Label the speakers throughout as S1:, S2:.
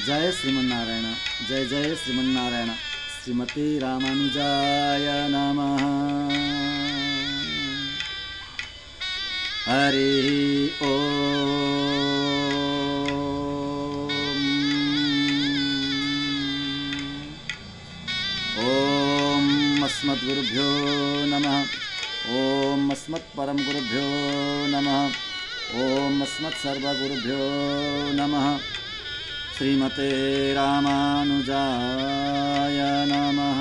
S1: जय श्रीमन्नारायण। जय जय श्रीमन्नारायण। श्रीमते रामानुजाय नमः। हरि ओम। ओम अस्मद्गुरुभ्यो नमः। ओम अस्मत्परम गुरुभ्यो नमः। ओम अस्मत्सर्वगुरुभ्यो नमः। श्रीमते रामानुजाय नमः।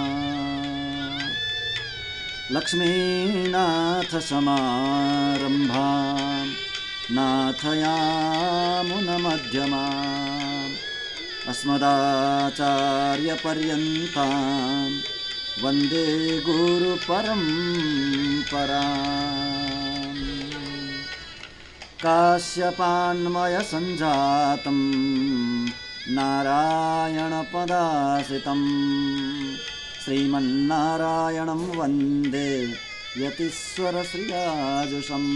S1: लक्ष्मीनाथ समारंभां नाथयामुनमध्यमाम् अस्मदाचार्यपर्यन्तां वन्दे गुरुपरम्पराम्। काश्यपान्मयसञ्जातं नारायणपदाश्रितं श्रीमन्नारायणं वन्दे यतीश्वरश्रियाजुषम्।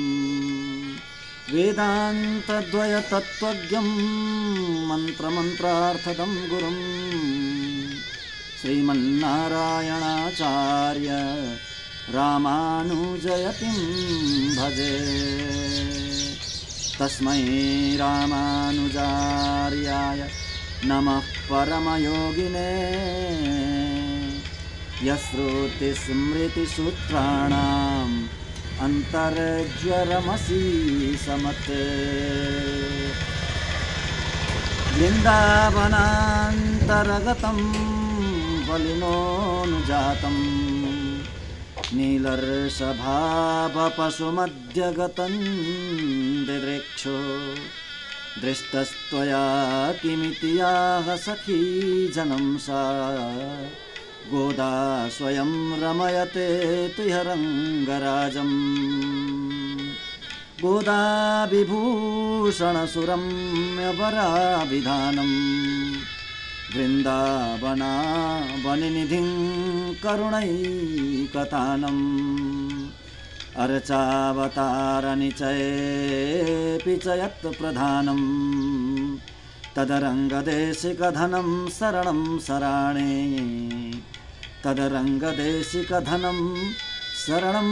S1: वेदान्तद्वयतत्त्वज्ञं मन्त्रमन्त्रार्थदं गुरुं श्रीमन्नारायणाचार्य रामानुजयतिं भजे। तस्मै रामानुजार्याय नमः परमयोगिने यश्रुतिस्मृतिसूत्राणाम् अन्तर्ज्वरमसीसमते। वृन्दावनान्तर्गतं वलिनोऽनुजातं नीलर्षभावपशुमध्यगतं दिदृक्षो दृष्टस्त्वया किमिति याः सखी जनं सा गोदा स्वयं रमयते तुह्यरङ्गराजम्। गोदा विभूषणसुरम्यवराभिधानं वृन्दावनावनिनिधिं करुणैकतानम्। अर्चावतारनिचयेऽपि च यत्प्रधानं तदरङ्गदेशिकधनं शरणं शराणे। तदरङ्गदेशिकधनं शरणं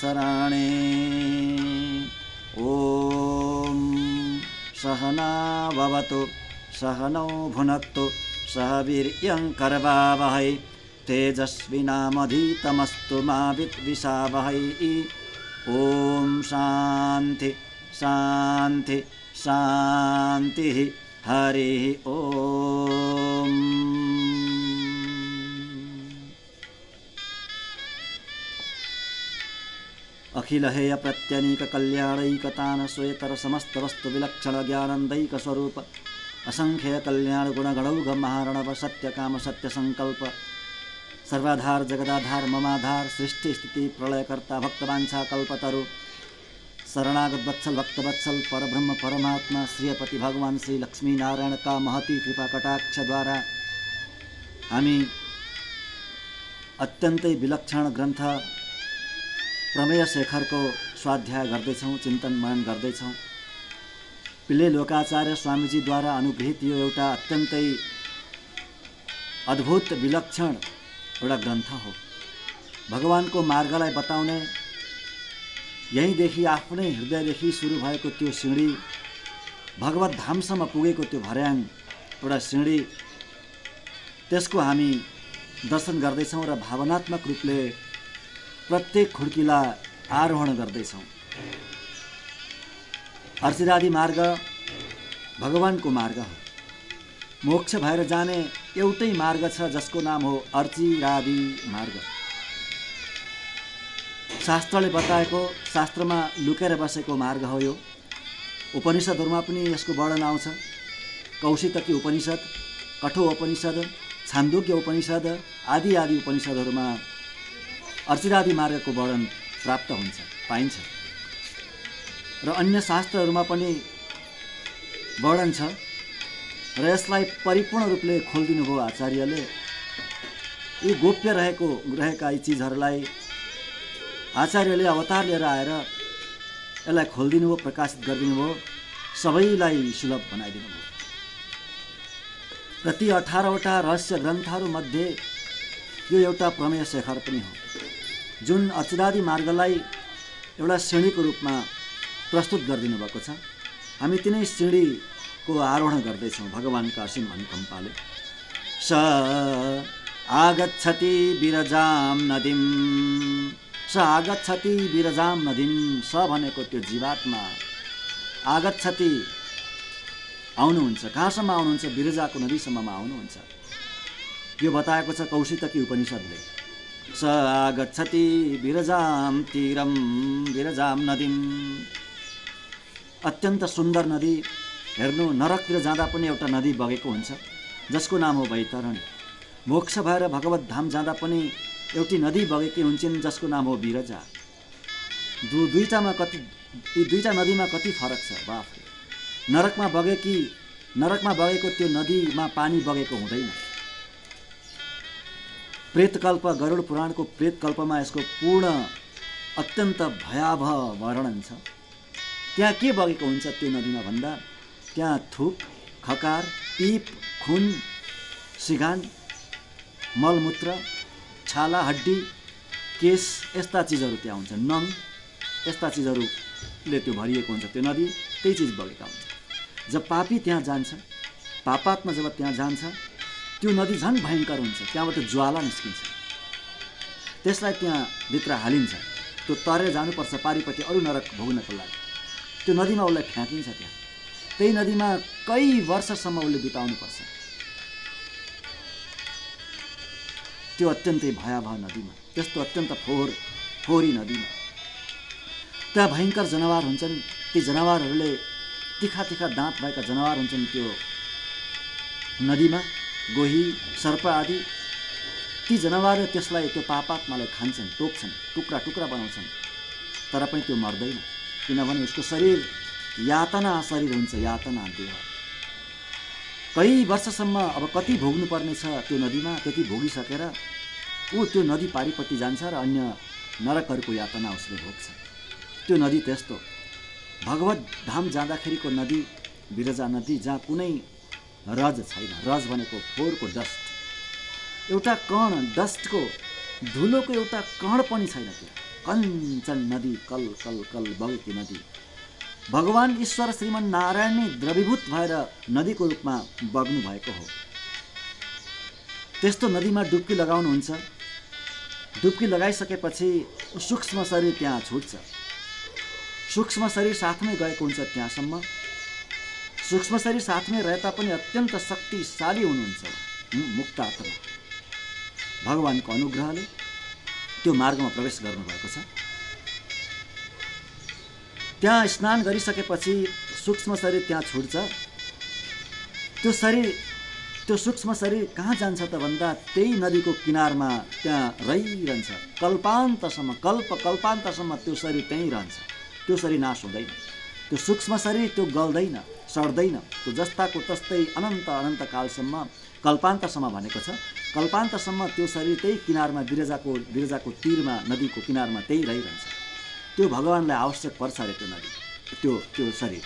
S1: शराणे। ॐ सहना भवतु सहनौ भुनक्तु सह वीर्यङ्करवावहै तेजस्विनामधीतमस्तु मा विद्विषावहै। ॐ शान्ति शान्ति शान्तिः। हरिः ॐ। अखिल हेय प्रत्यनीक कल्याणैकतान श्वेतर समस्त वस्तु विलक्षण ज्ञानंदैक स्वरूप असंख्य कल्याण गुणगणौघ महारणव सत्य काम सत्य संकल्प सर्वाधार जगदाधार ममाधार सृष्टि स्थिति प्रलयकर्ता भक्तवांछा कल्पतरु शरणागत वत्सल भक्तवत्सल परब्रह्म परमात्मा श्रीपति भगवान श्री लक्ष्मी नारायण का महती कृपा कटाक्ष द्वारा हामी अत्यन्तै विलक्षण ग्रन्थ प्रमेय शेखरको स्वाध्याय गर्दैछौँ, चिन्तन मनन गर्दैछौँ। पिल्ले लोकाचार्य स्वामीजीद्वारा अनुगृहित यो एउटा अत्यन्तै अद्भुत विलक्षण एउटा ग्रन्थ हो। भगवानको मार्गलाई बताउने यहीँदेखि आफ्नै हृदयदेखि सुरु भएको त्यो सिँढी भगवत धामसम्म पुगेको त्यो भर्याङ एउटा सिँढी त्यसको हामी दर्शन गर्दैछौँ र भावनात्मक रूपले प्रत्येक खुड्कीलाई आरोहण गर्दैछौँ। अर्चिरादि मार्ग भगवानको मार्ग हो। मोक्ष भएर जाने एउटै मार्ग छ जसको नाम हो अर्चिरादि मार्ग। शास्त्रले बताएको, शास्त्रमा लुकेर बसेको मार्ग हो यो। उपनिषदहरूमा पनि यसको वर्णन आउँछ। कौशितकी उपनिषद, कठो उपनिषद, छान्दोग्य उपनिषद आदि आदि उपनिषदहरूमा अर्चिरादि मार्गको वर्णन प्राप्त हुन्छ, पाइन्छ। र अन्य शास्त्रहरूमा पनि वर्णन छ र यसलाई परिपूर्ण रूपले खोलिदिनु भयो आचार्यले। यी गोप्य रहेका यी चिजहरूलाई आचार्यले अवतार लिएर आएर यसलाई खोलिदिनु भयो, प्रकाशित गरिदिनु भयो, सबैलाई सुलभ बनाइदिनु भयो। र ती 18वटा रहस्य ग्रन्थहरूमध्ये यो एउटा प्रमेय शेखर पनि हो, जुन अचिरादि मार्गलाई एउटा श्रेणीको रूपमा प्रस्तुत गरिदिनु भएको छ। हामी तिनै श्रेणीको आरोहण गर्दैछौँ भगवान्का असीम अनुकम्पाले। स आगच्छति विरजाम नदीम, स आगच्छति विरजाम नदीम। स भनेको त्यो जीवात्मा आगच्छति आउनुहुन्छ। कहाँसम्म आउनुहुन्छ? विरजाको नदीसम्ममा आउनुहुन्छ। यो बताएको छ कौशितकी उपनिषदले। स आगच्छति विरजाम तीरम विरजाम नदीम। अत्यन्त सुन्दर नदी। हेर्नु, नरकतिर जाँदा पनि एउटा नदी बगेको हुन्छ जसको नाम हो वैतरणी। मोक्ष भएर भगवत धाम जाँदा पनि एउटी नदी बगेकी हुन्छन् जसको नाम हो विरजा। दुईटामा कति, यी दुईटा नदीमा कति फरक छ बाफ। नरकमा बगेको त्यो नदीमा पानी बगेको हुँदैन। प्रेतकल्प, गरुड पुराणको प्रेतकल्पमा यसको पूर्ण अत्यन्त भयावह वर्णन छ। त्यहाँ के बगेको हुन्छ त्यो नदीमा भन्दा, त्यहाँ थुक, खकार, पिप, खुन, सिगान, मलमूत्र, छाला, हड्डी, केस, यस्ता चिजहरू त्यहाँ हुन्छ। नङ, यस्ता चिजहरूले त्यो भरिएको हुन्छ त्यो नदी। त्यही चिज बगेका हुन्छ। जब पापी त्यहाँ जान्छ, पापात्मा जब त्यहाँ जान्छ, त्यो नदी झन् भयङ्कर हुन्छ। त्यहाँबाट ज्वाला निस्किन्छ। त्यसलाई त्यहाँ भित्र हालिन्छ। त्यो तरेर जानुपर्छ पारिपट्टि अरू नरक भोग्नको लागि। त्यो नदीमा उसलाई फ्याँकिन्छ। त्यहाँ त्यही नदीमा कई वर्षसम्म उसले बिताउनुपर्छ। त्यो अत्यन्तै भयावह नदीमा, त्यस्तो अत्यन्त फोहोरी नदीमा त्यहाँ भयङ्कर जनावर हुन्छन्। ती जनावरहरूले तिखा तिखा दाँत भएका जनावर हुन्छन् त्यो नदीमा, गोही, सर्प आदि। ती जनावरले त्यसलाई, त्यो पापात्मालाई खान्छन्, टोक्छन्, टुक्रा टुक्रा बनाउँछन्। तर पनि त्यो मर्दैन, किनभने उसको शरीर यातना शरीर हुन्छ, यातना देह। कई वर्षसम्म अब कति भोग्नुपर्ने छ त्यो नदीमा, त्यति भोगिसकेर ऊ त्यो नदी पारिपट्टि जान्छ र अन्य नरकहरूको यातना उसले भोग्छ। त्यो नदी त्यस्तो भगवत धाम जाँदाखेरिको नदी विरजा नदी, जहाँ कुनै रज छैन। रज भनेको फोहोरको डस्ट, एउटा कण, डस्टको धुलोको एउटा कण पनि छैन। त्यो कञ्चन नदी, कल कल कल बगेकी नदी। भगवान ईश्वर श्रीमन नारायण नै द्रवीभूत भएर नदीको रूपमा बग्नु भएको हो। त्यस्तो नदीमा डुब्की लगाउनुहुन्छ। डुब्की लगाइसकेपछि सूक्ष्म शरीर त्यहाँ छुट्छ। सूक्ष्म शरीर साथमै गएको हुन्छ त्यहाँसम्म। सूक्ष्म शरीर साथमै रहे तापनि अत्यन्त शक्तिशाली हुनुहुन्छ मुक्त आत्मा। भगवानको अनुग्रहले त्यो मार्गमा प्रवेश गर्नुभएको छ। त्यहाँ स्नान गरिसकेपछि सूक्ष्म शरीर त्यहाँ छुट्छ। त्यो सूक्ष्म शरीर कहाँ जान्छ त भन्दा, त्यही नदीको किनारमा त्यहाँ रहिरहन्छ कल्पान्तसम्म। कल्पान्तसम्म त्यो शरीर त्यहीँ रहन्छ। त्यो शरीर नाश हुँदैन। त्यो सूक्ष्म शरीर त्यो गल्दैन, सर्दैन। त्यो जस्ताको तस्तै अनन्त कालसम्म, कल्पान्तसम्म भनेको छ। कल्पान्तसम्म त्यो शरीर त्यही किनारमा, विरजाको तीरमा, नदीको किनारमा त्यही रहिरहन्छ। त्यो भगवान्लाई आवश्यक पर्छ अरे त्यो नदी, त्यो शरीर,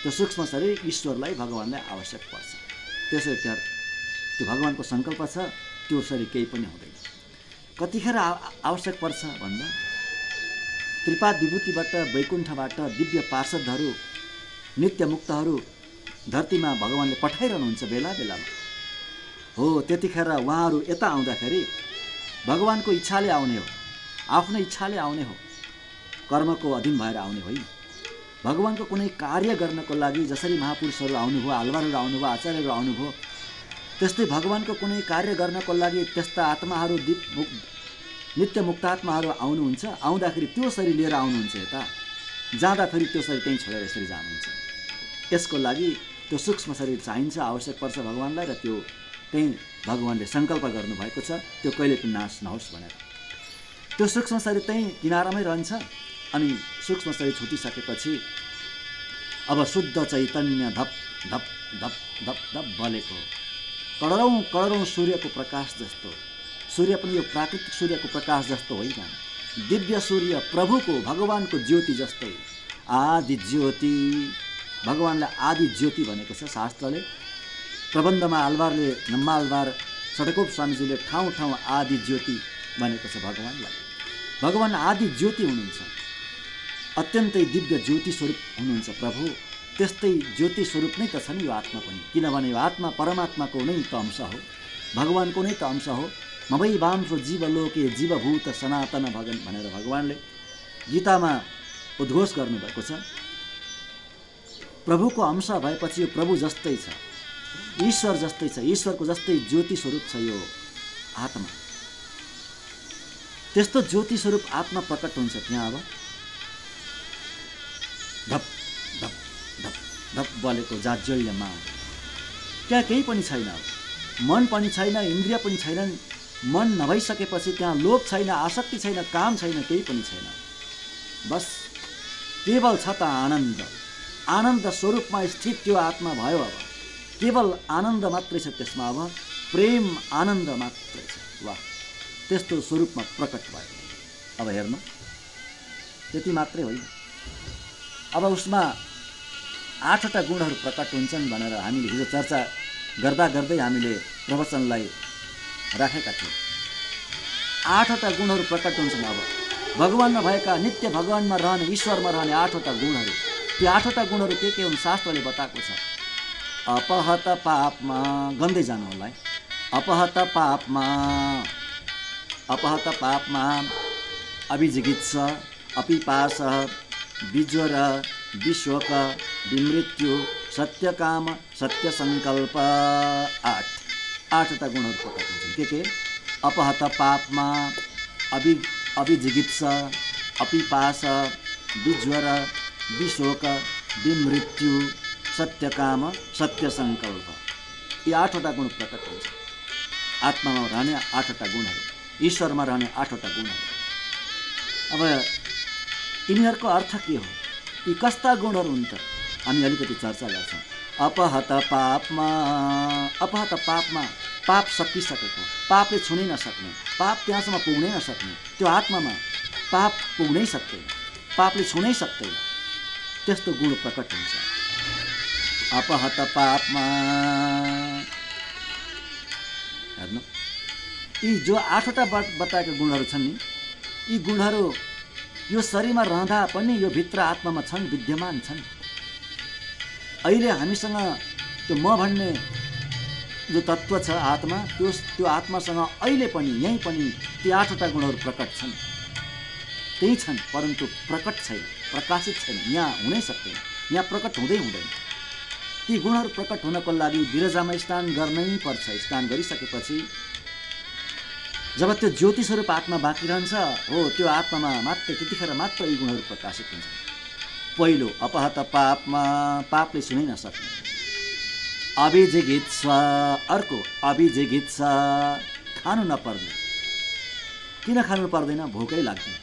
S1: त्यो सूक्ष्म शरीर ईश्वरलाई, भगवान्लाई आवश्यक पर्छ। त्यसैले त्यहाँ त्यो भगवानको सङ्कल्प छ। त्यो शरीर केही पनि हुँदैन। कतिखेर आवश्यक पर्छ भन्दा, त्रिपाद विभूतिबाट, वैकुण्ठबाट दिव्य पार्षदहरू, नित्य मुक्तहरू धरतीमा भगवानले पठाइरहनुहुन्छ बेला बेलामा। हो, त्यतिखेर उहाँहरू यता आउँदाखेरि भगवानको इच्छाले आउने हो, आफ्नो इच्छाले आउने हो, कर्मको अधीन भएर आउने होइन। भगवानको कुनै कार्य गर्नको लागि जसरी महापुरुषहरू आउनुभयो, आलवारहरू आउनुभयो, आचार्यहरू आउनुभयो, त्यस्तै भगवानको कुनै कार्य गर्नको लागि त्यस्ता आत्माहरू, नित्य मुक्तात्माहरू आउनुहुन्छ। आउँदाखेरि त्यो शरीर लिएर आउनुहुन्छ यता, जाँदाखेरि त्यो शरीर त्यहीँ छोडेर यसरी जानुहुन्छ। यसको लागि त्यो सूक्ष्म शरीर चाहिन्छ, आवश्यक पर्छ भगवानलाई। र त्यो त्यहीँ भगवानले सङ्कल्प गर्नुभएको छ, त्यो कहिले पनि नाश नहोस् भनेर। त्यो सूक्ष्म शरीर त्यहीँ किनारामै रहन्छ। अनि सूक्ष्म शरीर छुटिसकेपछि अब शुद्ध चैतन्य धप धप धप धप धप बलेको करोडौँ सूर्यको प्रकाश जस्तो, सूर्य पनि यो प्राकृतिक सूर्यको प्रकाश जस्तो होइन, दिव्य सूर्य प्रभुको, भगवानको ज्योति जस्तै आदि ज्योति। भगवानलाई आदि ज्योति भनेको छ शास्त्रले। प्रबन्धमा आलवारले नम्मा आलवार सडकोप स्वामीजीले ठाउँ ठाउँ आदि ज्योति भनेको छ भगवान्लाई। भगवान् आदि ज्योति हुनुहुन्छ, अत्यन्तै दिव्य ज्योति स्वरूप हुनुहुन्छ प्रभु। त्यस्तै ज्योति स्वरूप नै त छ नि यो आत्मा पनि, किनभने यो आत्मा परमात्माको नै त अंश हो, भगवान्को नै त अंश हो। मवै वांशो जीवलोके जीवभूत सनातन भगन भनेर भगवान्ले गीतामा उद्घोष गर्नुभएको छ। प्रभुको अंश भएपछि यो प्रभु जस्तै छ, ईश्वर जस्तै छ, ईश्वरको जस्तै ज्योति स्वरूप छ यो आत्मा। त्यस्तो ज्योति स्वरूप आत्मा प्रकट हुन्छ त्यहाँ। अब धप धप धप धप बलेको जाज्वल्यमा त्यहाँ केही पनि छैन, मन पनि छैन, इन्द्रिय पनि छैनन्। मन नभइसकेपछि त्यहाँ लोभ छैन, आसक्ति छैन, काम छैन, केही पनि छैन। बस केवल छ त आनन्द, आनन्द स्वरूपमा स्थित त्यो आत्मा भयो। अब केवल आनन्द मात्रै छ त्यसमा, अब प्रेम आनन्द मात्रै छ। वाह, त्यस्तो स्वरूपमा प्रकट भयो। अब हेर्नु, त्यति मात्रै होइन, अब उसमा 8वटा गुणहरू प्रकट हुन्छन् भनेर हामीले हिजो चर्चा गर्दा गर्दै हामीले प्रवचनलाई राखेका थियौँ। 8वटा गुणहरू प्रकट हुन्छन्। अब भगवानमा भएका, नित्य भगवानमा रहने, ईश्वरमा रहने 8वटा गुणहरू, ती 8वटा गुणहरू के हुन् शास्त्रले बताएको छ। अपहत पापमा, गन्दै जानु होला है, अपहत पापमा अभिजिगित्सा अपिपास विज्वर विशोक विमृत्यु सत्यकाम सत्यसङ्कल्प। 8वटा गुणहरू प्रकट हुन्छन्। के अपहत पापमा अभिजिगित्सा अपिपास विज्वर विशोक विमृत्यु सत्यकाम सत्यसङ्कल्प। यी 8वटा गुण प्रकट हुन्छ। आत्मामा रहने 8वटा गुणहरू, ईश्वरमा रहने 8वटा गुणहरू। अब यिनीहरूको अर्थ के हो, यी कस्ता गुणहरू हुन् त हामी अलिकति चर्चा गर्छौँ। अपहत पापमा पाप सकिसकेको, पापले छुनै नसक्ने, पाप त्यहाँसम्म पुग्नै नसक्ने, त्यो आत्मामा पाप पुग्नै सक्दैन, पापले छुनै सक्दैन, त्यस्तो गुण प्रकट हुन्छ। अपहत पापमा हेर्नु, यी जो 8वटा बताएका गुणहरू छन् नि, यी गुणहरू यो शरीरमा रहँदा पनि यो भित्र आत्मामा छन्, विद्यमान छन्। अहिले हामीसँग त्यो म भन्ने जो तत्त्व छ आत्मा, त्यो आत्मासँग अहिले पनि यहीँ पनि ती 8वटा गुणहरू प्रकट छन्, त्यही छन्, परन्तु प्रकट छैन, प्रकाशित छैन, यहाँ हुनै सक्दैन, यहाँ प्रकट हुँदैन। ती गुणहरू प्रकट हुनको लागि विरजामा स्नान गर्नै पर्छ। स्नान गरिसकेपछि जब त्यो ज्योति स्वरूप आत्मा बाँकी रहन्छ, हो त्यो आत्मामा मात्र त्यतिखेर मात्र यी गुणहरू प्रकाशित हुन्छ। पहिलो अपहत पापमा, पापले छुनै नसक्ने, अभिजिगित्सा। अर्को अभिजिगित्सा, खानु नपर्ने। किन खानु पर्दैन? भोकै लाग्दैन।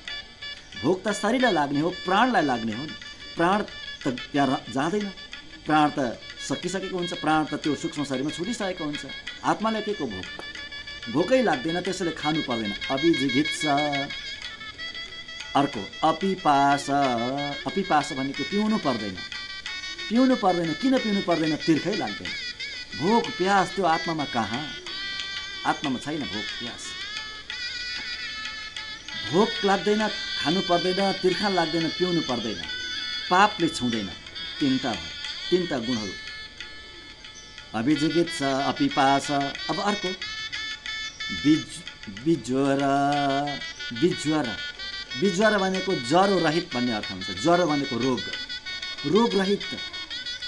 S1: भोक त शरीरलाई लाग्ने हो, प्राणलाई लाग्ने हो नि। प्राण त त्यहाँ जाँदैन, प्राण त सकिसकेको हुन्छ, प्राण त त्यो सूक्ष्म शरीरमा छुटिसकेको हुन्छ। आत्मालाई के को भोक? भोकै लाग्दैन, त्यसैले खानु पर्दैन, अभिजिगित्सा। अर्को अपिपास। अपिपास भनेको पिउनु पर्दैन। पिउनु पर्दैन, किन पिउनु पर्दैन? तिर्खै लाग्दैन। भोक प्यास त्यो आत्मामा कहाँ? आत्मामा छैन भोक प्यास। भोक लाग्दैन, खानु पर्दैन, तिर्खा लाग्दैन, पिउनु पर्दैन, पापले छुँदैन। तीनटा गुणहरू, अभिजिगित्सा अपिपास। अब अर्को विज्वर। विज्वर भनेको ज्वरो रहित भन्ने अर्थ हुन्छ। ज्वरो भनेको रोग, रोग रहित,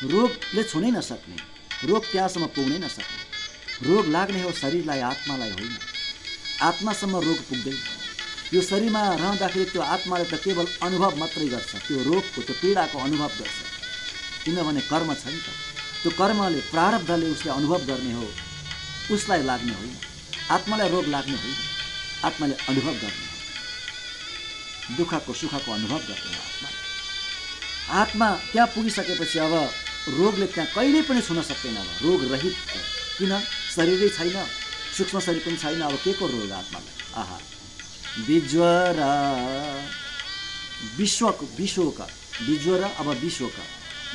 S1: रोगले छुनै नसक्ने, रोग त्यहाँसम्म पुग्नै नसक्ने। रोग लाग्ने हो शरीरलाई, आत्मालाई होइन। आत्मासम्म रोग पुग्दैन। यो शरीरमा रहँदाखेरि त्यो आत्माले त केवल अनुभव मात्रै गर्छ, त्यो रोगको, त्यो पीडाको अनुभव गर्छ, किनभने कर्म छ नि त। त्यो कर्मले, प्रारब्धले उसले अनुभव गर्ने हो, उसलाई लाग्ने होइन। आत्मालाई रोग लाग्ने होइन, आत्माले अनुभव गर्ने हो, दुःखको सुखको अनुभव गर्ने हो आत्मा। आत्मा त्यहाँ पुगिसकेपछि अब रोगले त्यहाँ कहिल्यै पनि छुन सक्दैन। अब रोग रहित, किन? शरीरै छैन, सूक्ष्म शरीर पनि छैन, अब के को रोग आत्मालाई? आहा, विज्वर विशोक। विज्वर अब विशोक,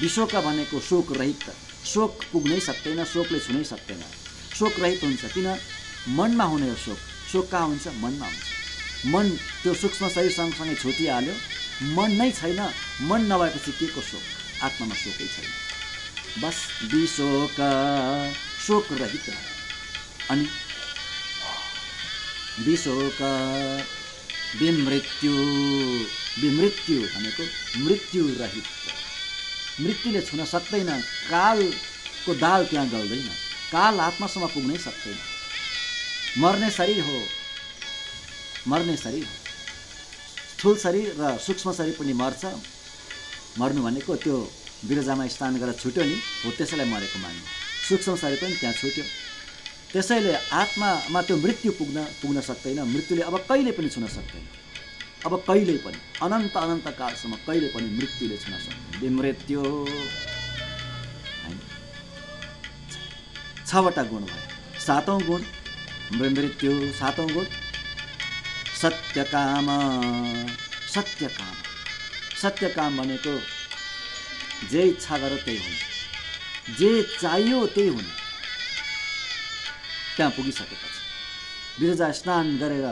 S1: विशोक भनेको शोक रहित, शोक पुग्नै सक्दैन, शोकले छुनै सक्दैन, शोक रहित हुन्छ। किन? मनमा हुने हो शोक। शोक कहाँ हुन्छ? मनमा हुन्छ। मन त्यो सूक्ष्म शरीर सँगसँगै छुटिहाल्यो, मन नै छैन। मन नभएपछि के को शोक? आत्मामा शोकै छैन। बस विशोक, शोक रहित। अनि विशोक विमृत्यु, विमृत्यु भनेको मृत्यु रहित। मृत्युले छुन सक्दैन, कालको दाल त्यहाँ गल्दैन, काल आत्मासम्म पुग्नै सक्दैन। मर्ने शरीर हो, मर्ने शरीर हो। स्थूल शरीर र सूक्ष्म शरीर पनि मर्छ। मर्नु भनेको त्यो बिरजामा स्नान गरेर छुट्यो नि, हो त्यसैलाई मरेको मान्नु। सूक्ष्म शरीर पनि त्यहाँ छुट्यो। त्यसैले आत्मामा त्यो मृत्यु पुग्न सक्दैन। मृत्युले अब कहिले पनि छुन सक्दैन, अब कहिले पनि, अनन्त अनन्त कालसम्म कहिले पनि मृत्युले छुन सक्दैन। विमृत्यु हैन। 6वटा गुण भयो। 7औं गुण विमृत्यु, 7औं गुण सत्यकाम। सत्यकाम, सत्यकाम भनेको जे इच्छा गर त्यही हुने, जे चाहियो त्यही हुने। त्यहाँ पुगिसकेपछि बिरजा स्नान गरेर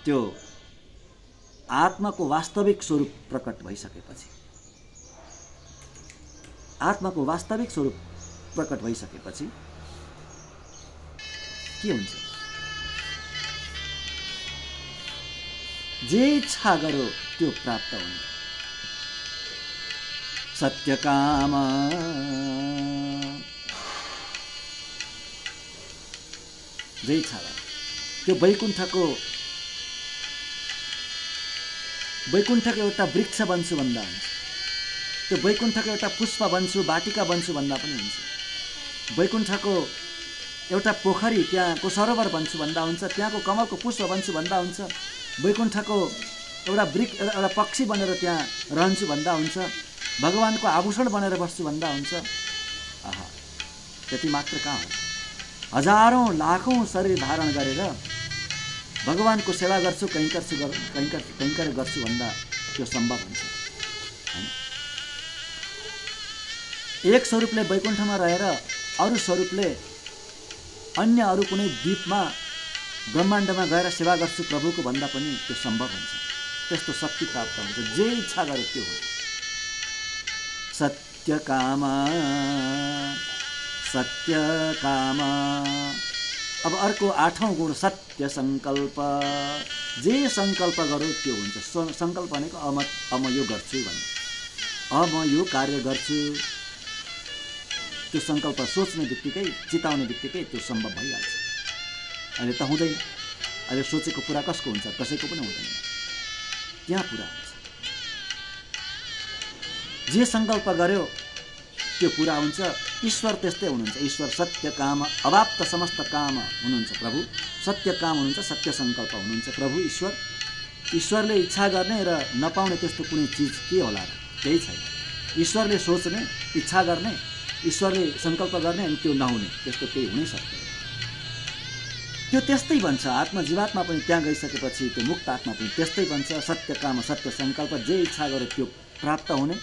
S1: त्यो आत्माको वास्तविक स्वरूप प्रकट भइसकेपछि, आत्माको वास्तविक स्वरूप प्रकट भइसकेपछि के हुन्छ? जे इच्छा गरो त्यो प्राप्त हुने। सत्यकाम, जे इच्छा गरो। त्यो वैकुण्ठको एउटा वृक्ष बन्छु भन्दा हुन्छ, त्यो वैकुण्ठको एउटा पुष्प बन्छु, बाटिका बन्छु भन्दा पनि हुन्छ। वैकुण्ठको एउटा पोखरी, त्यहाँको सरोवर बन्छु भन्दा हुन्छ, त्यहाँको कमलको पुष्प बन्छु भन्दा हुन्छ। वैकुण्ठको एउटा पक्षी बनेर त्यहाँ रहन्छु भन्दा हुन्छ। भगवानको आभूषण बनेर बस्छु भन्दा हुन्छ। आहा, त्यति मात्र कहाँ हो? हजारौँ लाखौँ शरीर धारण गरेर भगवानको सेवा गर्छु, कैङ्कर गर्छु भन्दा त्यो सम्भव हुन्छ हैन। एक स्वरूपले वैकुण्ठमा रहेर अरू स्वरूपले अन्य अरू कुनै द्वीपमा ब्रह्माण्डमा गएर सेवा गर्छु प्रभुको भन्दा पनि त्यो सम्भव हुन्छ। त्यस्तो शक्ति प्राप्त हुन्छ। जे इच्छा गरे त्यो हो। सत्यकाम, सत्यकाम। अब अर्को 8औं गुण सत्य सङ्कल्प। जे सङ्कल्प गरो त्यो हुन्छ। सङ्कल्प भनेको म यो गर्छु भन्ने, म यो कार्य गर्छु। त्यो सङ्कल्प सोच्ने बित्तिकै, चिताउने बित्तिकै त्यो सम्भव भइहाल्छ। अहिले त हुँदैन, अहिले सोचेको पुरा कसको हुन्छ? कसैको पनि हुँदैन। त्यहाँ पुरा हुन्छ। जे सङ्कल्प गर्यो त्यो पुरा हुन्छ। ईश्वर त्यस्तै हुनुहुन्छ। ईश्वर सत्य काम, अवाप्त समस्त काम हुनुहुन्छ प्रभु। सत्य काम हुनुहुन्छ, सत्य सङ्कल्प हुनुहुन्छ प्रभु ईश्वर। ईश्वरले इच्छा गर्ने र नपाउने त्यस्तो कुनै चिज के होला र? केही छैन। ईश्वरले सोच्ने, इच्छा गर्ने, ईश्वरले सङ्कल्प गर्ने अनि त्यो नहुने, त्यस्तो केही हुनै सक्दैन। त्यो त्यस्तै भन्छ। आत्मा जीवात्मा पनि त्यहाँ गइसकेपछि त्यो मुक्त आत्मा पनि त्यस्तै भन्छ। सत्य काम, सत्य सङ्कल्प। जे इच्छा गर्यो त्यो प्राप्त हुने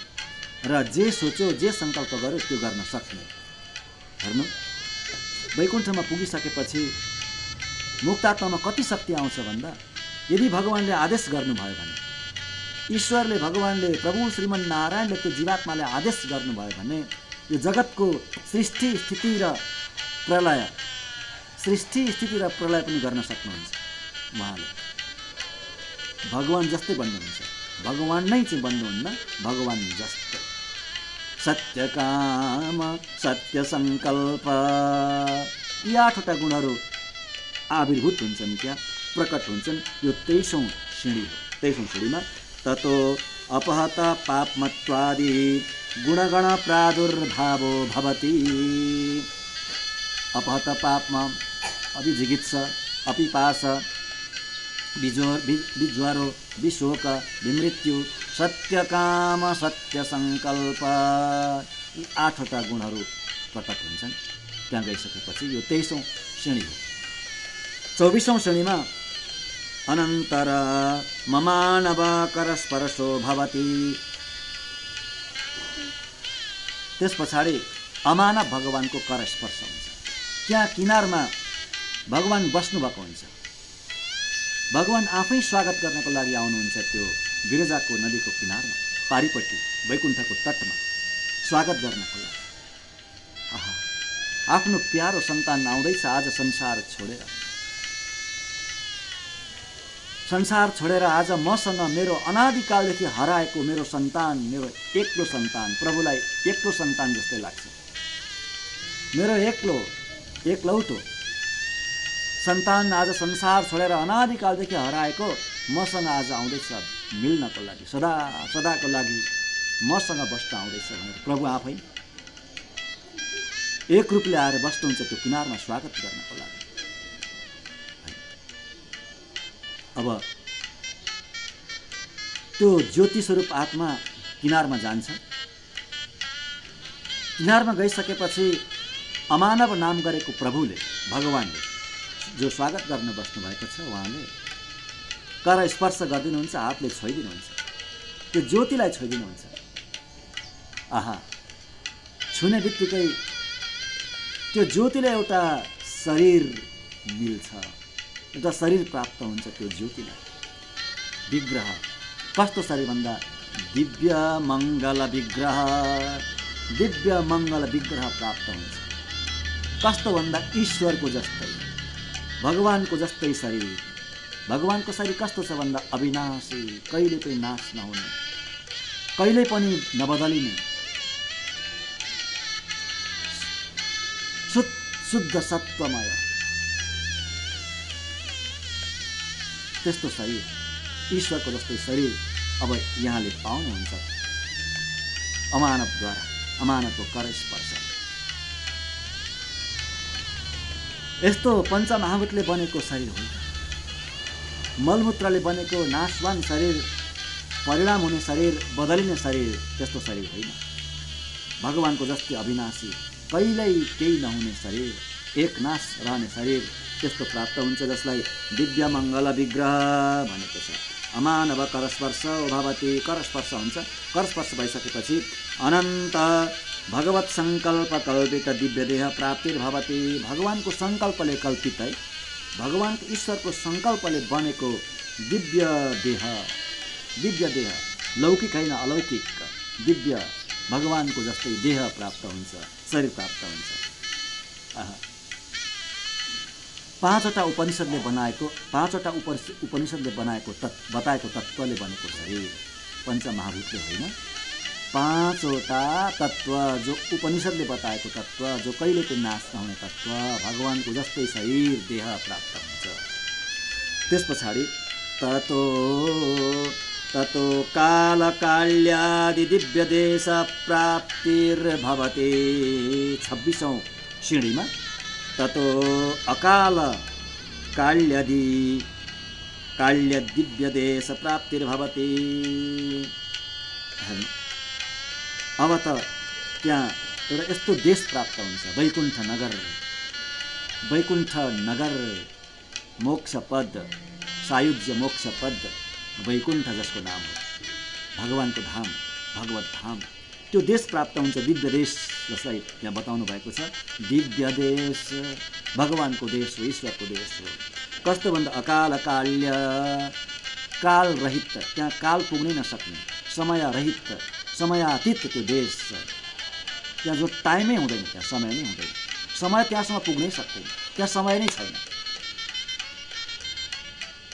S1: र जे सोच्यो, जे सङ्कल्प गर्यो त्यो गर्न सक्ने। हेर्नु, वैकुण्ठमा पुगिसकेपछि मुक्त आत्मामा कति शक्ति आउँछ भन्दा, यदि भगवानले आदेश गर्नुभयो भने, ईश्वरले, भगवानले, प्रभु श्रीमन्नारायणले त्यो जीवात्मालाई आदेश गर्नुभयो भने यो जगतको सृष्टि स्थिति र प्रलय पनि गर्न सक्नुहुन्छ उहाँले। भगवान जस्तै बन्नुहुन्छ। भगवान नै चाहिँ बन्नुहुन्न, भगवान जस्तै। सत्य काम, सत्य सङ्कल्प। यी 8वटा गुणहरू आविर्भूत हुन्छन्, त्यहाँ प्रकट हुन्छन्। यो 23औं श्रेणी हो। 23औं श्रेणीमा ततो अपहत पापमत्वादि गुणगण प्रादुर्भावो भवति। अपहत पापमा अभिजिगित्सा, अपिपास, विज्वरो, विशोक, विमृत्यु, सत्यकाम, सत्य सङ्कल्प। यी 8वटा गुणहरू प्रकट हुन्छन् त्यहाँ गइसकेपछि। यो 23औं श्रेणी हो। 24औं श्रेणीमा अनन्तर ममानव करस्पर्शो भवति। त्यस पछाडि अमानव भगवानको कर स्पर्श हुन्छ। त्यहाँ किनारमा भगवान बस्नुभएको हुन्छ। भगवान आफै स्वागत गर्नको लागि आउनुहुन्छ त्यो विरजाको नदीको किनारमा, पारिपट्टि वैकुण्ठको तटमा स्वागत गर्नको लागि। आफ्नो प्यारो सन्तान आउँदैछ आज संसार छोडेर आज मसँग मेरो अनादिकालदेखि हराएको मेरो सन्तान, मेरो एक्लो सन्तान, प्रभुलाई एक्लो सन्तान जस्तै लाग्छ। मेरो एकलौटो सन्तान आज संसार छोडेर अनादिकालदेखि हराएको मसँग आज आउँदैछ मिल्नको लागि, सदाको लागि मसँग बस्न आउँदैछ भनेर प्रभु आफै एक रूपले आएर बस्नुहुन्छ त्यो किनारमा स्वागत गर्नको लागि। अब त्यो ज्योति स्वरूप आत्मा किनारमा जान्छ। किनारमा गइसकेपछि अमानव नाम गरेको प्रभुले, भगवानले जो स्वागत गर्न बस्नु भएको छ, उहाँले कर स्पर्श गरिदिनुहुन्छ, हातले छोइदिनुहुन्छ, त्यो ज्योतिलाई छोइदिनुहुन्छ। छुने बित्तिकै त्यो ज्योतिले एउटा शरीर मिल्छ, एउटा शरीर प्राप्त हुन्छ त्यो ज्योतिलाई। विग्रह कस्तो शरीर भन्दा दिव्य मङ्गल विग्रह प्राप्त हुन्छ। कस्तो भन्दा ईश्वरको जस्तै, भगवानको जस्तै शरीर। भगवानको शरीर कस्तो छ भन्दा अविनाशी, कहिले पनि नाश नहुने, कहिले पनि नबदलिने, शुद्ध सत्वमय त्यस्तो शरीर, ईश्वरको जस्तै शरीर अब यहाँले पाउनुहुन्छ अमानवद्वारा, अमानवको कर स्पर्श। यस्तो पञ्चमहाभूतले बनेको शरीर होइन, मलमूत्रले बनेको नाशवान शरीर, परिणाम हुने शरीर, बदलिने शरीर, त्यस्तो शरीर होइन। भगवानको जस्तै अविनाशी, कहिल्यै केही नहुने शरीर, एक नाश रहने शरीर त्यस्तो प्राप्त हुन्छ, जसलाई दिव्य मङ्गल विग्रह भनेको छ। अमानव करस्पर्श भवति, करस्पर्श हुन्छ। करस्पर्श भइसकेपछि अनन्त भगवत सङ्कल्प कल्पित दिव्य देह प्राप्तिर्भवति। भगवानको सङ्कल्पले कल्पित है, भगवानको ईश्वरको सङ्कल्पले बनेको दिव्य देह, लौकिक होइन अलौकिक, दिव्य भगवानको जस्तै देह प्राप्त हुन्छ, शरीर प्राप्त हुन्छ। पाँचवटा उपनिषदले बनाएको बताएको तत्त्वले बनेको शरीर, पञ्चमहाभूतले होइन, पाँचवटा तत्त्व जो उपनिषदले बताएको तत्त्व, जो कहिले पनि नाश नहुने तत्त्व, भगवानको जस्तै शरीर देह प्राप्त हुन्छ। त्यस पछाडि ततो कालकाल्यादि दिव्य देश प्राप्तिर्भवति। 26औं श्रेणीमा ततो अकाल काल्य दिव्य देश प्राप्तिर्भवति। अब त त्यहाँ एउटा यस्तो देश प्राप्त हुन्छ, वैकुण्ठ नगर, मोक्ष पद, सायुज्य मोक्ष पद, वैकुण्ठ जसको नाम हो, भगवानको धाम, भगवत धाम, त्यो देश प्राप्त हुन्छ, दिव्य देश, जसलाई यहाँ बताउनु भएको छ। दिव्य देश भगवानको देश हो, ईश्वरको देश हो। कस्तो भन्दा अकाल काल्य, काल रहित, त्यहाँ काल पुग्नै नसक्ने, समय रहित, समयातीत त्यो देश छ। त्यहाँ जो टाइमै हुँदैन, त्यहाँ समय नै हुँदैन, समय त्यहाँसम्म पुग्नै सक्दैन, त्यहाँ समय नै छैन,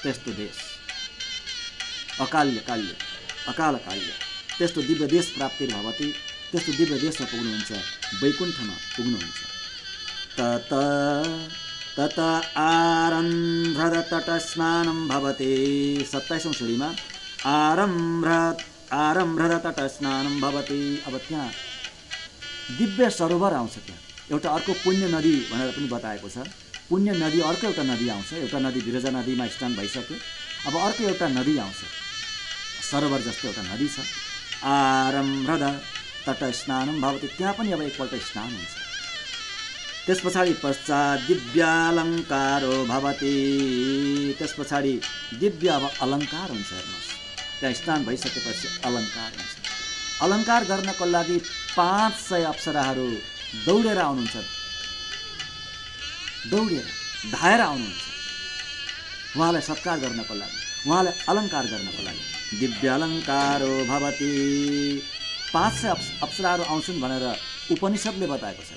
S1: त्यस्तो देश अकाल काल्य त्यस्तो दिव्य देश प्राप्तिर्भवति। त्यस्तो दिव्य देशमा पुग्नुहुन्छ, वैकुण्ठमा पुग्नुहुन्छ। तत आरम्भ्र तट स्नानं भवति। 27औं श्रेणीमा आरम्भ्र तट स्नानं भवति। अब त्यहाँ दिव्य सरोवर आउँछ, त्यहाँ एउटा अर्को पुण्य नदी भनेर पनि बताएको छ। पुण्य नदी, अर्को एउटा नदी आउँछ, एउटा नदी विरजा नदीमा स्नान भइसक्यो, अब अर्को एउटा नदी आउँछ, सरोवर जस्तो एउटा नदी छ। आरम्भ्र तट स्नानं भवति, त्यहाँ पनि अब एकपल्ट स्नान हुन्छ। त्यस पछाडि पश्चात दिव्यालङ्कारो भवति। त्यस पछाडि दिव्य अब अलङ्कार हुन्छ। हेर्नुहोस्, त्यहाँ स्नान भइसकेपछि अलङ्कार हुन्छ। अलङ्कार गर्नको लागि 500 अप्सराहरू दौडेर आउनुहुन्छ, दौडेर धाएर आउनुहुन्छ उहाँलाई सत्कार गर्नको लागि, उहाँलाई अलङ्कार गर्नको लागि। दिव्यालङ्कारो भवति। 500 अप्सराहरू आउँछन् भनेर उपनिषद्ले बताएको छ।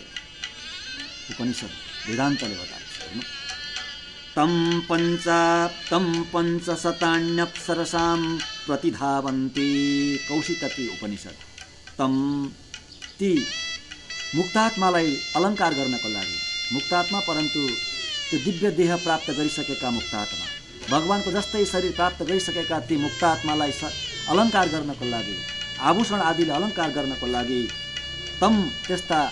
S1: उपनिषद वेदान्तले बताएको छ। तं पञ्चशतान्यप्सरसां प्रतिधावन्ति। कौशितकी उपनिषद। तं ती मुक्तात्मालाई अलङ्कार गर्नको लागि, मुक्तात्मा परन्तु त्यो दिव्य देह प्राप्त गरिसकेका मुक्तात्मा, भगवानको जस्तै शरीर प्राप्त गरिसकेका ती मुक्तात्मालाई अलङ्कार गर्नको लागि, आभूषण आदिले अलङ्कार गर्नको लागि तम त्यस्ता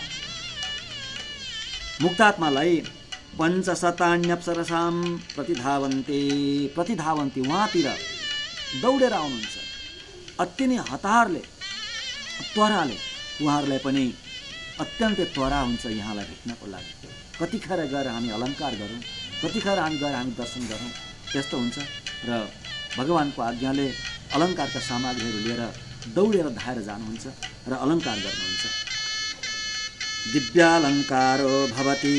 S1: मुक्तात्मालाई पञ्चशतान्यप्सरसां प्रतिधावन्ति उहाँतिर दौडेर आउनुहुन्छ। अति नै हतारले, त्वराले उहाँहरूलाई पनि अत्यन्तै त्वरा हुन्छ यहाँलाई भेट्नको लागि। कतिखेर गएर हामी अलङ्कार गरौँ, कतिखेर हामी गएर हामी दर्शन गरौँ, त्यस्तो हुन्छ। र भगवानको आज्ञाले अलङ्कारका सामग्रीहरू लिएर दौडेर धाएर जानुहुन्छ र अलङ्कार गर्नुहुन्छ। दिव्यालङ्कारो भवति।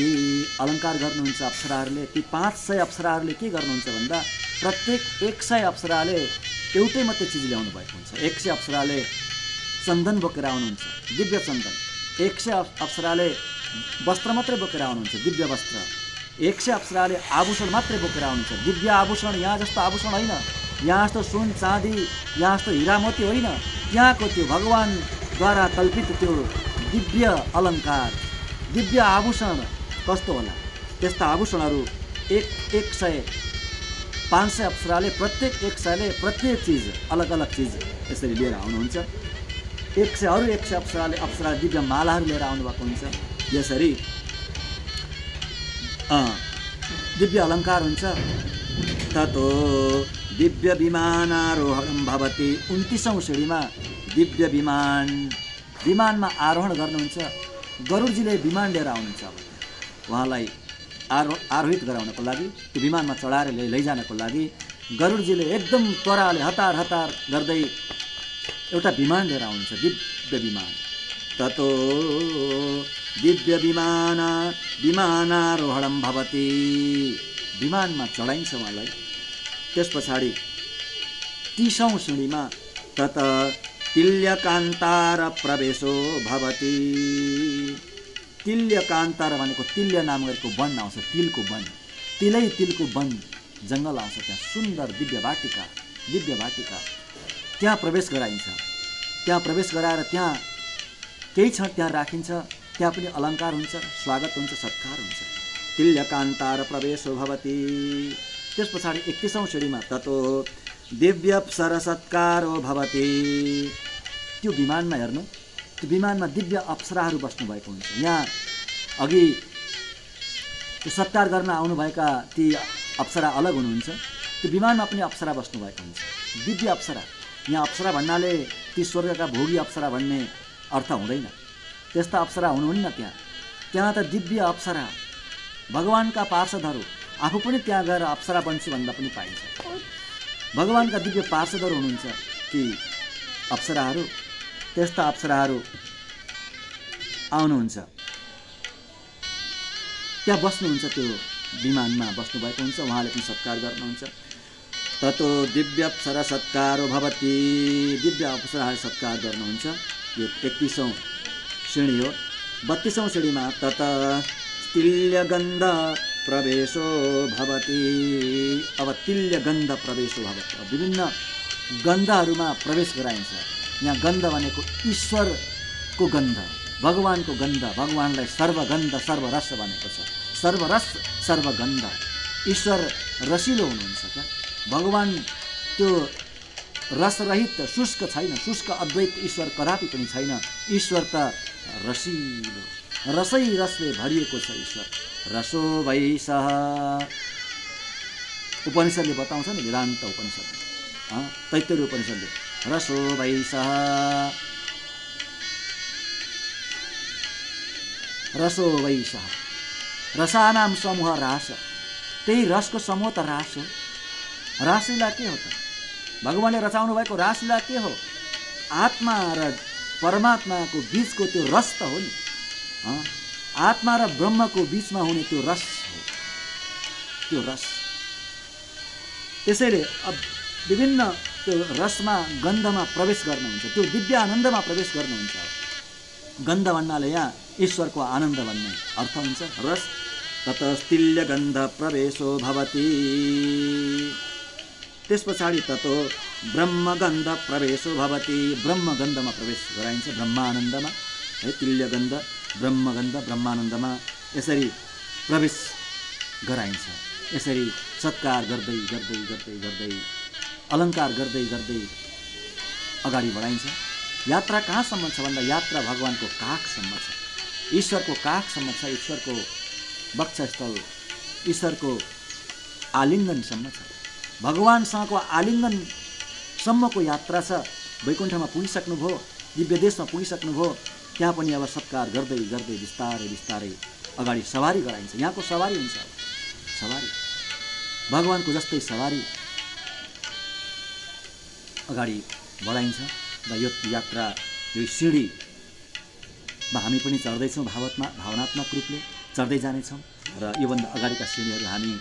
S1: अलङ्कार गर्नुहुन्छ अप्सराहरूले। ती 500 अप्सराहरूले के गर्नुहुन्छ भन्दा प्रत्येक 100 अप्सराले एउटै मात्रै चिज ल्याउनु भएको हुन्छ। 100 अप्सराले चन्दन बोकेर आउनुहुन्छ, दिव्य चन्दन। 100 अप्सराले वस्त्र मात्रै बोकेर आउनुहुन्छ, दिव्य वस्त्र। 100 अप्सराले आभूषण मात्रै बोकेर आउनुहुन्छ, दिव्य आभूषण। यहाँ जस्तो आभूषण होइन, यहाँ जस्तो सुन चाँदी, यहाँ जस्तो हिरा मोती होइन। त्यहाँको त्यो भगवानद्वारा कल्पित त्यो दिव्य अलङ्कार, दिव्य आभूषण कस्तो होला, त्यस्ता आभूषणहरू 500 अप्सराले प्रत्येक 100ले प्रत्येक चिज अलग अलग चिज यसरी लिएर आउनुहुन्छ। 100 अप्सरा दिव्य मालाहरू लिएर आउनुभएको हुन्छ। यसरी दिव्य अलङ्कार हुन्छ। ततो दिव्य विमानारोहणं भवति। 29औं सिँढीमा दिव्य विमानमा आरोहण गर्नुहुन्छ। गरुडजीले विमान लिएर आउनुहुन्छ। अब उहाँलाई आरोहित गराउनको लागि, त्यो विमानमा चढाएर लैजानको लागि गरुडजीले एकदम त्वराले हतार गर्दै एउटा विमान लिएर आउनुहुन्छ, दिव्य विमान। ततो दिव्य विमानारोहणं भवति। विमानमा चढाइन्छ उहाँलाई। त्यस पछाडि 30औं सिँढीमा तत तिल्यकान्तार प्रवेशो भवति। तिल्यकान्तार भनेको तिल्य नाम गरेको वन आउँछ, तिलको वन। तिलको वन जङ्गल आउँछ। त्यहाँ सुन्दर दिव्य वाटिका। त्यहाँ प्रवेश गराइन्छ। त्यहाँ प्रवेश गराएर त्यहाँ केही क्षण त्यहाँ राखिन्छ। त्यहाँ पनि अलङ्कार हुन्छ, स्वागत हुन्छ, सत्कार हुन्छ। तिल्यकान्तार प्रवेशो भवति। त्यस पछाडि 31औं सिँढीमा ततो दिव्याप्सर सत्कारो भवति। त्यो विमानमा हेर्नु, त्यो विमानमा दिव्य अप्सराहरू बस्नुभएको हुन्छ। यहाँ अघि त्यो सत्कार गर्न आउनुभएका ती अप्सरा अलग हुनुहुन्छ, त्यो विमानमा पनि अप्सरा बस्नुभएको हुन्छ, दिव्य अप्सरा। यहाँ अप्सरा भन्नाले ती स्वर्गका भोगी अप्सरा भन्ने अर्थ हुँदैन। त्यस्ता अप्सरा हुनुहुन्न त्यहाँ त दिव्य अप्सरा, भगवानका पार्षदहरू। आफू पनि त्यहाँ गएर अप्सरा बन्छु भन्दा पनि पाइन्छ। भगवानका दिव्य पार्षदहरू हुनुहुन्छ ती अप्सराहरू। त्यस्ता अप्सराहरू आउनुहुन्छ, त्यहाँ बस्नुहुन्छ, त्यो विमानमा बस्नुभएको हुन्छ। उहाँले पनि सत्कार गर्नुहुन्छ। ततो दिव्य अप्सरा सत्कारो भवति। दिव्य अप्सराहरू सत्कार गर्नुहुन्छ। यो 31औं श्रेणी हो। 32औं श्रेणीमा तत तिल्यगन्ध प्रवेशो भवति। अब तिल्यगन्ध प्रवेशो भवति। विभिन्न गन्धहरूमा प्रवेश गराइन्छ। यहाँ गन्ध भनेको ईश्वरको गन्ध, भगवानको गन्ध। भगवानलाई सर्वगन्ध सर्वरस भनेको छ। सर्वरस सर्वगन्ध। ईश्वर रसिलो हुनुहुन्छ क्या। भगवान त्यो रसरहित शुष्क छैन। शुष्क अद्वैत ईश्वर कदापि पनि छैन। ईश्वर त रसिलो, रसले भरिएको छ ईश्वर। रसो वैसः। उपनिषदले बताउँछ नि, वेदान्त उपनिषद, तैत्तिरीय उपनिषदले रसो वैसः, रसो वैसः। रसानाम समूह रास, त्यही रसको समूह त रास हो। रासलीला के हो त? भगवानले रचाउनु भएको रासलीला के हो? आत्मा र परमात्माको बीचको त्यो रस त हो नि। आत्मा र ब्रह्मको बीचमा हुने त्यो रस हो, त्यो रस। त्यसैले अब विभिन्न त्यो रसमा गन्धमा प्रवेश गर्नुहुन्छ, त्यो दिव्य आनन्दमा प्रवेश गर्नुहुन्छ। गन्ध भन्नाले यहाँ ईश्वरको आनन्द भन्ने अर्थ हुन्छ। रस ततस्तिल्य गन्ध प्रवेशो भवति, त्यस पछाडि ततो ब्रह्मगन्ध प्रवेशो भवति, ब्रह्मगन्धमा प्रवेश गराइन्छ, ब्रह्मानन्दमा है। तिल्यगन्ध ब्रह्मगन्ध ब्रह्मानन्दमा यसरी प्रवेश गराइन्छ। यसरी सत्कार गर्दै गर्दै गर्दै गर्दै अलङ्कार गर्दै गर्दै अगाडि बढाइन्छ। यात्रा कहाँसम्म छ भन्दा यात्रा भगवानको काखसम्म छ, ईश्वरको काखसम्म छ, ईश्वरको वक्षस्थल, ईश्वरको आलिङ्गनसम्म छ। भगवानसँगको आलिङ्गनसम्मको यात्रा छ। वैकुण्ठमा पुगिसक्नुभयो, दिव्य देशमा पुगिसक्नुभयो, त्यहाँ पनि अब सत्कार गर्दै गर्दै बिस्तारै बिस्तारै अगाडि सवारी गराइन्छ। यहाँको सवारी हुन्छ, सवारी भगवानको जस्तै सवारी अगाडि बढाइन्छ। र यो यात्रा, यो सिँढीमा हामी पनि चढ्दैछौँ, भावनात्मक रूपले चढ्दै जानेछौँ। र योभन्दा अगाडिका सिँढीहरू हामी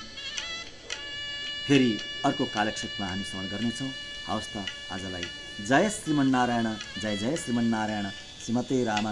S1: फेरि अर्को कालक्षेपमा हामी श्रवण गर्नेछौँ। हवस् त, आजलाई जय श्रीमन्नारायण, जय जय श्रीमन्नारायण, श्रीमते राम।